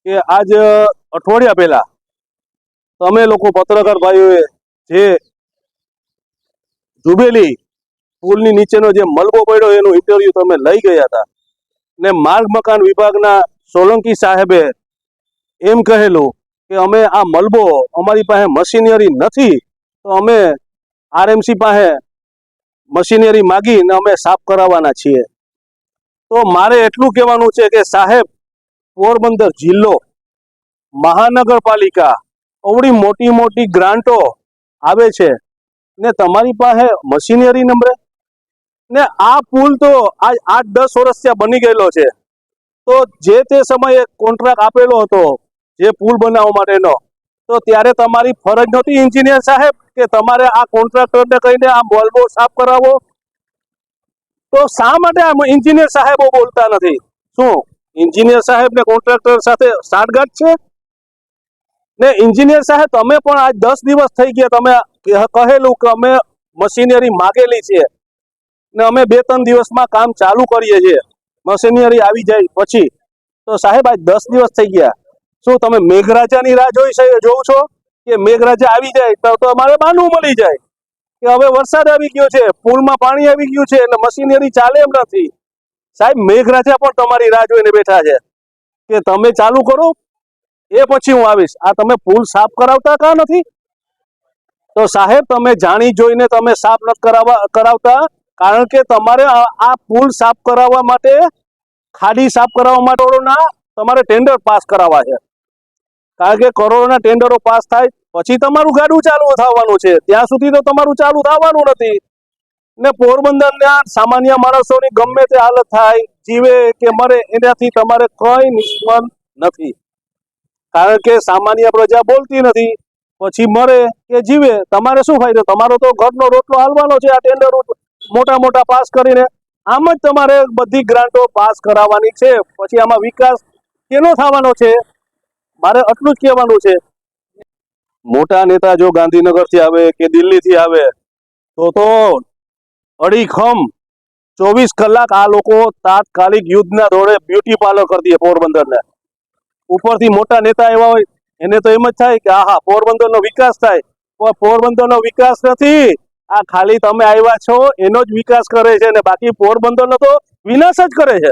કે આજ અઠવાડિયા પહેલા તમે લોકો પત્રકાર ભાઈઓએ જે જુબેલી પુલની નીચેનો જે મલબો પડ્યો એનું ઇન્ટરવ્યુ તમે લઈ ગયા હતા ને માર્ગ મકાન વિભાગના સોલંકી સાહેબે એમ કહેલું કે અમે આ મલબો અમારી પાસે મશીનરી નથી તો અમે આરએમસી પાસે મશીનરી માગીને અમે સાફ કરાવવાના છીએ। તો મારે એટલું કહેવાનું છે કે સાહેબ, પોરબંદર જિલ્લો મહાનગરપાલિકા અવળી મોટી મોટી ગ્રાન્ટો આવે છે ને તમારી પાસે મશીનરી નંબરે ને આ પુલ તો આજ 8-10 વર્ષ ત્યાં બની ગયેલો છે। તો જે તે સમયે કોન્ટ્રાક્ટ આપેલો હતો જે પુલ બનાવવા માટેનો, તો ત્યારે તમારી ફરજ નહોતી એન્જિનિયર સાહેબ કે તમારે આ કોન્ટ્રાક્ટરને કહીને આ મલબો સાફ કરાવો? તો શા માટે આ એન્જિનિયર સાહેબો બોલતા નથી? શું એન્જિનિયર સાહેબ ને કોન્ટ્રાક્ટર સાથે સાઠગાંઠ છે? ને એન્જિનિયર સાહેબ, તમે પણ આજ 10 દિવસ થઈ ગયા તમે કહેલું કે અમે મશીનરી માગેલી છે ને અમે 2-3 દિવસમાં કામ ચાલુ કરીએ છીએ, મશીનરી આવી જાય પછી। તો સાહેબ આજ 10 દિવસ થઈ ગયા, શું તમે મેઘરાજાની રાહ જોઉં છો કે મેઘરાજા આવી જાય તો અમારે બાનું મળી જાય કે હવે વરસાદ આવી ગયો છે, પુલમાં પાણી આવી ગયું છે એટલે મશીનરી ચાલે એમ નથી? સાહેબ, મેઘરાજા પણ તમારી રાહ જોઈને બેઠા છે કે તમે ચાલુ કરો એ પછી હું આવીશ। આ તમે પુલ સાફ કરાવતા કાં નથી? તો સાહેબ, તમે જાણી જોઈને તમે સાફ નથી કરાવતા, કારણ કે તમારે આ પુલ સાફ કરાવવા માટે, ખાડી સાફ કરાવવા માટે તમારે ટેન્ડર પાસ કરાવવા છે, કારણ કે કરોડોના ટેન્ડરો પાસ થાય પછી તમારું ગાડું ચાલુ થવાનું છે, ત્યાં સુધી તો તમારું ચાલુ થવાનું નથી। ને પોરબંદરના સામાન્ય માણસોની ગમે તે હાલત થાય, જીવે કે મરે, એનાથી તમારે કઈ નિષ્પન્ન નથી, કારણ કે સામાન્ય પ્રજા બોલતી નથી, પછી મરે કે જીવે તમારે શું ફાયદો? તમારો તો ઘરનો રોટલો હાલવાનો છે આ ટેન્ડર મોટા મોટા પાસ કરીને। આમ જ તમારે બધી ગ્રાન્ટો પાસ કરાવવાની છે, પછી આમાં વિકાસ કેનો થવાનો છે? મારે આટલું જ કહેવાનું છે। મોટા નેતા જો ગાંધીનગરથી આવે કે દિલ્હીથી આવે તો અડીખમ 24 કલાક આ લોકો તાત્કાલિક યુદ્ધના દોરે બ્યુટી પાર્લર કરી દે પોરબંદરને। ઉપરથી મોટા નેતા એવા હોય એને તો એમ જ થાય કે આહા, પોરબંદરનો વિકાસ થાય, પણ પોરબંદરનો વિકાસ નથી, આ ખાલી તમે આવ્યા છો એનો જ વિકાસ કરે છે ને બાકી પોરબંદરનો તો વિનાશ જ કરે છે।